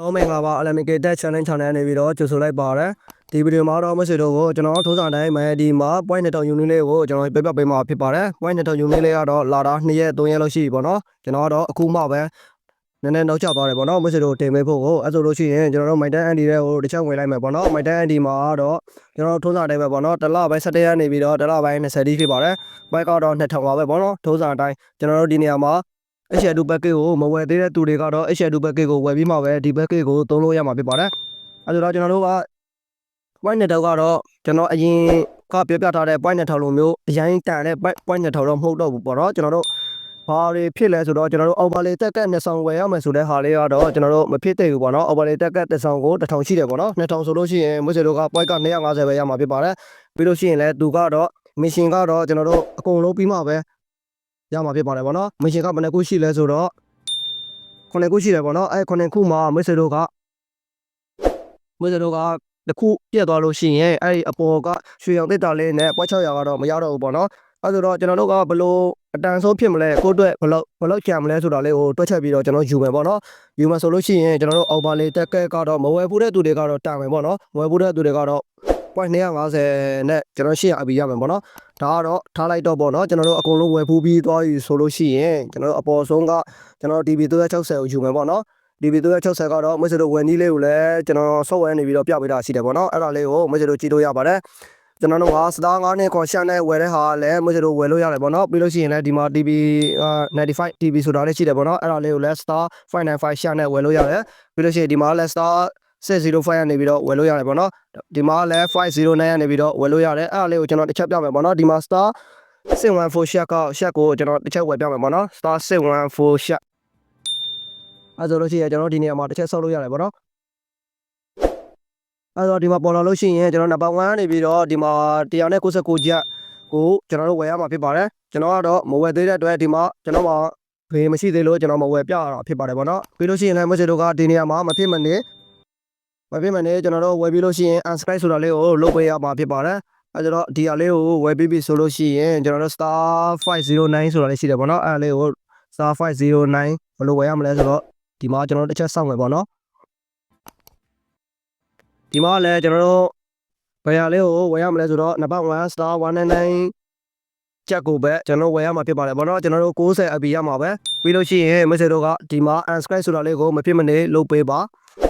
Hello မင်္ဂလာပါ LMK Tech Challenge Channel နေပြီးတော့ကြိုဆိုလိုက်ပါတယ်ဒီဗီဒီယိုမှာတော့မဆွေတို့ကိုကျွန်တော်ထိုးဆောင်တိုင်းမှာဒီမှာ point 2000 unit လေးကိုကျွန်တော်ပြပြပေးမှာဖြစ်ပါတယ် point 2000 unit လေးကတော့လာတာ2ရက်3ရက်လောက်ရှိပြီပေါ့နော်ကျွန်တော်ကတော့အခုမှပဲနည်းနည်းနောက်ကျသွားတယ်ပေါ့နော်မဆွေတို့တင်ပေးဖို့ကိုအဲ့ဆိုလို့ရှိရင်ကျွန်တော်တို့ Mighty Andy တွေကိုတစ်ချက်ဝင်လိုက်မယ်ပေါ့နော် Mighty Andy မှာတော့ကျွန်တော်ထိုးဆောင်တိုင်းပဲပေါ့နော်တစ်လပိုင်း17ရက်နေပြီးတော့တစ်လပိုင်း20တိဖြစ်ပါတယ် point ကတော့2000ပါပဲပေါ့နော်ထိုးဆောင်တိုင်းကျွန်တော်တို့ဒီနေရာမှာHL2 package ကိုမဝယ်သေးတဲ့သူတွေကတော့ HL2 package ကိုဝယ်ပြီးမှပဲဒီ package ကိုသုံးလို့ရမှာဖြစ်ပါတယ်အဲဆိုတော့ကျွန်တော်တို့က point 2000ကတော့ကျွန်တော်အရင်ကပြပြထားတဲ့ point 2000လိုမျိုးအရင်တန်တဲ့ point 2000တော့မဟုတ်တော့ဘူးပေါ့နော်ကျွန်တော်တို့ဘာတွေဖြစ်လဲဆိုတော့ကျွန်တော်တို့ overlay တက်ကတ်2ဆောင်ဝယ်ရမယ်ဆိုတဲ့ဟာလေးကတော့ကျွန်တော်တို့မဖြစ်သေးဘူးပေါ့နော် overlay တက်ကတ်1ဆောင်ကို1000ရှိတယ်ပေါ့နော်2000ဆိုလို့ရှိရင်မွေးစေတို့က point က250ပဲရမှာဖြစ်ပါတယ်ပြီးလို့ရှိရင်လည်းသူကတော့ mission ကတော့ကျွန်တော်တို့အကုန်လုံးပြီးမှပဲရမှာဖြစ်ပါတယ်ပေါ့နော် mission ကဘယ်နှခုရှိလဲဆိုတော့9ခုရှိတယ်ပေါ့နော်အဲ9ခုမှာမွေးစေတို့ကတစ်ခုပြတ်သွားလို့ရှိရင်အဲ့ဒီအပေါ်ကရွှေရောင်တက်တာလေးနဲ့ point 600ကတော့မရတော့ဘူးပေါ့နော်အဲဆိုတော့ကျွန်တော်တို့ကဘလို့အတန်ဆုံးဖြစ်မလဲကိုအတွက်ဘလို့ကြံမလဲဆိုတာလေးကိုတွက်ချက်ပြီးတော့ကျွန်တော်ယူမယ်ပေါ့နော်ယူမယ်ဆိုလို့ရှိရင်ကျွန်တော်တို့ overlay တက်ကက်ကတော့မဝယ်ဖို့တဲ့သူတွေကတော့တာမယ်ပေါ့နော်မဝယ်ဖို့တဲ့သူတွေကတော့ point 250နဲ့ကျွန်တော်800အပီရမယ်ပေါ့နော်ဒါကတော့ထားလိုက်တော့ပေါ့နော်ကျွန်တော်တို့အကုန်လုံးဝယ်ဖူးပြီးသွားပြီဆိုလို့ရှိရင်ကျွန်တော်တို့အပေါ်ဆုံးကကျွန်တော် DB 360ကိုယူမယ်ပေါ့နော်DB 360ကတော့မွေးစတို့ဝယ်နည်းလေးကိုလည်းကျွန်တော်ဆော့ဝဲနေပြီးတော့ပြပေးတာရှိတယ်ပေါ့နော်အဲ့ဒါလေးကိုမွေးစတို့ကြည့်လို့ရပါတယ်ကျွန်တော်တို့က star 9နဲ့ constant နဲ့ဝယ်တဲ့ဟာလည်းမွေးစတို့ဝယ်လို့ရတယ်ပေါ့နော်ပြီးလို့ရှိရင်လည်းဒီမှာ DB 95 DB ဆိုတာလေးရှိတယ်ပေါ့နော်အဲ့ဒါလေးကိုလည်း star 595 share နဲ့ဝယ်လို့ရတယ်ပြီးလို့ရှိရင်ဒီမှာလည်း star 605ကနေပြီးတော့ဝယ်လို့ရတယ်ပေါ့နော်ဒီမှာလည်း509ကနေပြီးတော့ဝယ်လို့ရတယ်အဲ့ဒါလေးကိုကျွန်တော်တစ်ချက်ပြမယ်ပေါ့နော်ဒီမှာ star 614 share ကိုကျွန်တော်တစ်ချက်ဝယ်ပြမယ်ပေါ့နော် star 614 shareအဲ့ဆိုလို့ရှိရင်ကျွန်တော်ဒီနေရာမှာတစ်ချက်ဆောက်လို့ရတယ်ပေါ့နော်အဲ့တော့ဒီမှာပေါ်လာလို့ရှိရင်ကျွန်တော်နံပါတ်1နေပြီးတော့ဒီမှာ196ကျပ်ကိုကျွန်တော်တို့ဝယ်ရမှာဖြစ်ပါတယ်ကျွန်တော်ကတော့မဝယ်သေးတဲ့အတွက်ဒီမှာကျွန်တော်မှာဘေးမရှိသေးလို့ကျွန်တော်မဝယ်ပြရတာဖြစ်ပါတယ်ပေါ့နော်ပြီးလို့ရှိရင်လည်းမွေးစေတို့ကဒီနေရာမှာမဖြစ်မနေကျွန်တော်တို့ဝယ်ပြီးလို့ရှိရင် unsubscribe ဆိုတာလေးကိုလုပ်ပေးရမှာဖြစ်ပါတယ်အဲဆိုတော့ဒီဟာလေးကိုဝယ်ပြီးပြီဆိုလို့ရှိရင်ကျွန်တော်တို့ star 509ဆိုတာလေးရှိတယ်ပေါ့နော်အဲလေးကို star 509ဘယ်လိုဝယ်ရမလဲဆိုတော့ဒီမှာကျွန်တော်တို့တစ်ချက်စောင့်မယ်ပေါ့နော်ဒီမှာလည်းကျွန်တော်တို့ဘယ်ဟာလေးကိုဝယ်ရမလဲဆိုတော့နံပါတ်1 star 199ချက်ကိုပဲကျွန်တော်ဝယ်ရမှာဖြစ်ပါတယ်ပေါ့နော်ကျွန်တော်တို့90 AB ရမှာပဲပြီးလို့ရှိရင်မွေးစေတို့ကဒီမှာ unsubscribe ဆိုတာလေးကိုမဖြစ်မနေလုပ်ပေးပါ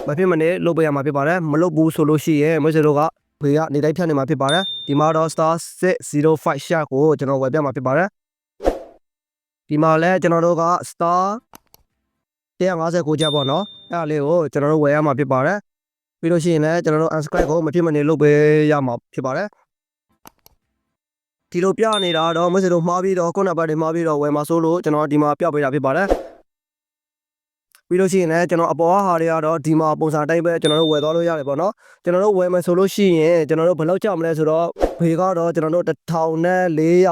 မဖြစ်မနေလုပ်ပေးရမှာဖြစ်ပါတယ်မလုပ်ဘူးဆိုလို့ရှိရင်မွေးစေတို့ကဘေးကနေတိုင်းဖြတ်နေမှာဖြစ်ပါတယ်ဒီမှာတော့ star 605 share ကိုကျွန်တော်ဝယ်ပြမှာဖြစ်ပါတယ်ဒီမှာလည်းကျွန်တော်တို့က star 159ချက်ပေါ့နော်အဲ့ဒါလေးကိုကျွန်တော်တို့ဝယ်ရမှာဖြစ်ပါတယ်ပြီးလို့ရှိရင်လည်းကျွန်တော်တို့ unsubscribe ကိုမဖြစ်မနေလုပ်ပေးရမှာဖြစ်ပါတယ်ဒီလိုပြနေတာတော့မွေးစေတို့မှားပြီးတော့ကိုယ့်နံပါတ်တွေမှားပြီးတော့ဝယ်မှာဆိုလို့ကျွန်တော်ဒီမှာပြပေးတာဖြစ်ပါတယ်ပြီးလို့ရှိရင်လည်းကျွန်တော်အပေါ်ဟာတွေကတော့ဒီမှာပုံစံတိုင်းပဲကျွန်တော်တို့ဝယ်သွားလို့ရတယ်ပေါ့နော်ကျွန်တော်တို့ဝယ်မယ်ဆိုလို့ရှိရင်ကျွန်တော်တို့ဘယ်လောက်ကြမလဲဆိုတော့ဘေကတော့ကျွန်တော်တို့1400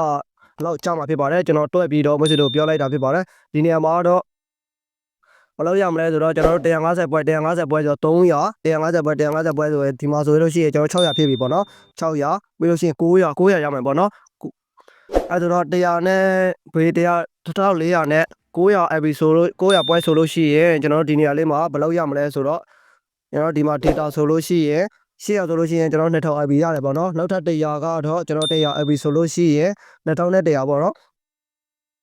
လောက်ကြမှာဖြစ်ပါတယ်ကျွန်တော်တွက်ပြီးတော့မွေးစေတို့ပြောလိုက်တာဖြစ်ပါတယ်ဒီနေရာမှာတော့ဘယ်လောက်ရမလဲဆိုတော့ကျွန်တော်တို့150ပွဲဆို300 150ပွဲဆိုရင်ဒီမှာဆိုလို့ရှိရင်ကျွန်တော်600ဖြစ်ပြီပေါ့နော်600ပြီးလို့ရှိရင်900ရမယ်ပေါ့နော်အဲဆိုတော့100နဲ့ဘေး1400နဲ့900 AB ဆိုလို့900ပွဲဆိုလို့ရှိရင်ကျွန်တော်တို့ဒီနေရာလေးမှာဘယ်လောက်ရမလဲဆိုတော့ကျွန်တော်ဒီမှာ data ဆိုလို့ရှိရင်800ဆိုလို့ရှိရင်ကျွန်တော်2000 AB ရတယ်ပေါ့နော်နောက်ထပ်100ကတော့ကျွန်တော်100 AB ဆိုလို့ရှိရင်2100ပေါ့နော်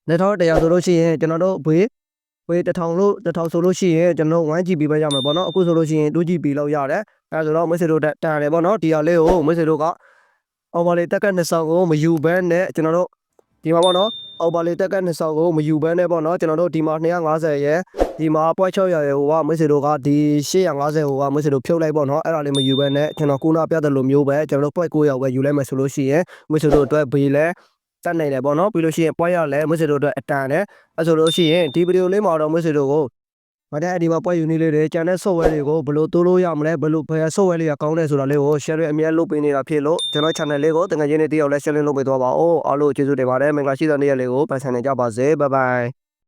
2100ဆိုလို့ရှိရင်ကျွန်တော်တို့ဘေး1000ဆိုလို့ရှိရင်ကျွန်တော် 1GB ပဲရမှာပေါ့နော်အခုဆိုလို့ရှိရင် 2GB လောက်ရတယ်အဲဆိုတော့မွေးစေတို့တန်တယ်ပေါ့နော်ဒီဟာလေးကိုမွေးစေတို့က overlay တက်ကတ်2ဆောင်ကိုမယူဘဲနဲ့ကျွန်တော်တို့ဒီမှာပေါ့နော် overlay တက်ကတ်2ဆောင်ကိုမယူဘဲနဲ့ပေါ့နော်ကျွန်တော်တို့ဒီမှာ250ရဲ့ဒီမှာ point 600ရဲ့ဟိုကမွေးစေတို့ကဒီ850ဟိုကမွေးစေတို့ဖြုတ်လိုက်ပေါ့နော်အဲ့ဒါလေးမယူဘဲနဲ့ကျွန်တော်ခုနပြတဲ့လိုမျိုးပဲကျွန်တော်တို့ point 900ပဲယူလိုက်မယ်ဆိုလို့ရှိရင်မွေးစေတို့အတွက်ဘေးလဲတက်နိုင်တယ်ပေါ့နော်ပြီးလို့ရှိရင် point ရလဲမွေးစေတို့အတွက်အတန်တယ်အဲဆိုလို့ရှိရင်ဒီဗီဒီယိုလေးမှာတော့မွေးစေတို့ကိုမတဲ့ဒီမှာ point unit လေးတွေကျန်တဲ့ software တွေကိုဘယ်လိုတိုးလို့ရမလဲဘယ် software လေးကကောင်းတယ်ဆိုတာလေးကို share အမြဲလုပ်ပေးနေတာဖြစ်လို့ကျွန်တော် channel လေးကိုတကယ်ချင်းနေတယောက်လဲ share လုပ်ပေးသွားပါဦးအားလုံးကျေးဇူးတင်ပါတယ်မင်္ဂလာရှိတဲ့နေ့ရက်လေးကိုပန်ဆန်နေကြပါစေ bye bye